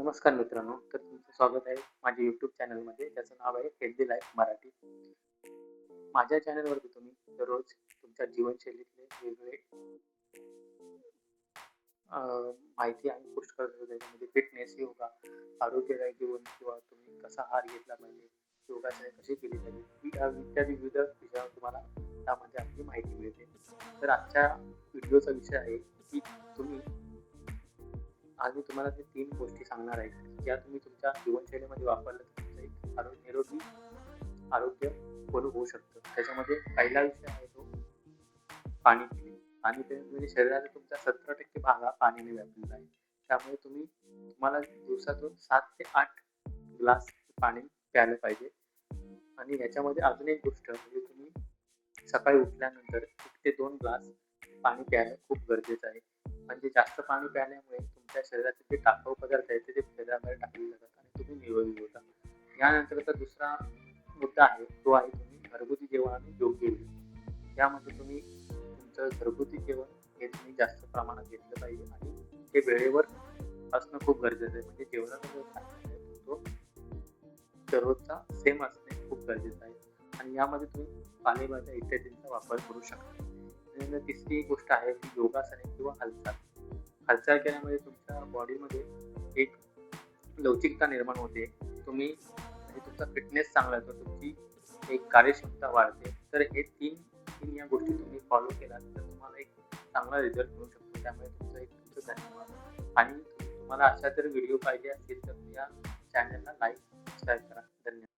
नमस्कार मित्रांनो, तर तुमचं स्वागत आहे माझ्या YouTube चॅनलमध्ये ज्याचं नाव आहे हेल्दी लाईफ मराठी. माझ्या चॅनलवरती तुम्ही दररोज तुमच्या जीवनशैलीतले वेगवेगळे अ, माहिती आणि पोस्ट करत असतो. त्याच्यामध्ये फिटनेस, योगा, आरोग्यदायी जीवन किंवा तुम्ही कसा आहार घेतला पाहिजे, योगासने कशी केली पाहिजे, इत्यादी विविध विषयावर तुम्हाला त्यामध्ये आपली माहिती मिळते. तर आजच्या व्हिडिओचा विषय आहे की तुम्ही आज मी तुम्हाला ते 3 गोष्टी सांगणार आहे, ज्या तुम्ही तुमच्या जीवनशैलीमध्ये वापरल्या तर तुमचं एक निरोगी आरोग्य बरोबर होऊ शकतं. त्याच्यामध्ये पहिला विषय आहे तो पाणी पिणे. पाणी पिणे म्हणजे शरीराचा तुमचा 70% भाग हा पाण्याने व्यापलेला आहे. त्यामुळे तुम्हाला दिवसातून 7 ते 8 ग्लास पाणी प्यायला पाहिजे. आणि याच्यामध्ये अजून एक गोष्ट म्हणजे तुम्ही सकाळी उठल्यानंतर 1 ते 2 ग्लास पाणी प्यायला खूप गरजेचं आहे. म्हणजे जास्त पाणी प्यायल्यामुळे तुमच्या शरीराचे जे टाकाऊ पदार्थ आहेत ते शरीराबाहेर टाकले जातात आणि तुम्ही निरोगी होता. यानंतरचा दुसरा मुद्दा आहे तो आहे तुम्ही घरगुती जेवण आणि योग्य वेळ. यामध्ये तुम्ही तुमचं घरगुती जेवण हे तुम्ही जास्त प्रमाणात घेतलं पाहिजे आणि ते वेळेवर असणं खूप गरजेचं आहे. म्हणजे जेवणाचा जो टाईम आहे तो दररोजचा सेम असणे खूप गरजेचं आहे आणि यामध्ये तुम्ही पालेभाज्या इत्यादींचा वापर करू शकता. त्यानंतर तिसरी गोष्ट आहे ती योगासने किंवा हालचाल. हालचाल केल्यामुळे तुमच्या बॉडीमध्ये एक लवचिकता निर्माण होते. तुम्ही म्हणजे तुमचा फिटनेस चांगला येतो, तुमची एक कार्यक्षमता वाढते. तर हे 3 या गोष्टी तुम्ही फॉलो केलात तर तुम्हाला एक चांगला रिझल्ट मिळू शकतो. त्यामुळे तुमचं धन्यवाद आणि तुम्हाला अशा जर व्हिडिओ पाहिजे असतील तर या चॅनलला लाईक, सबस्क्राईब करा. धन्यवाद.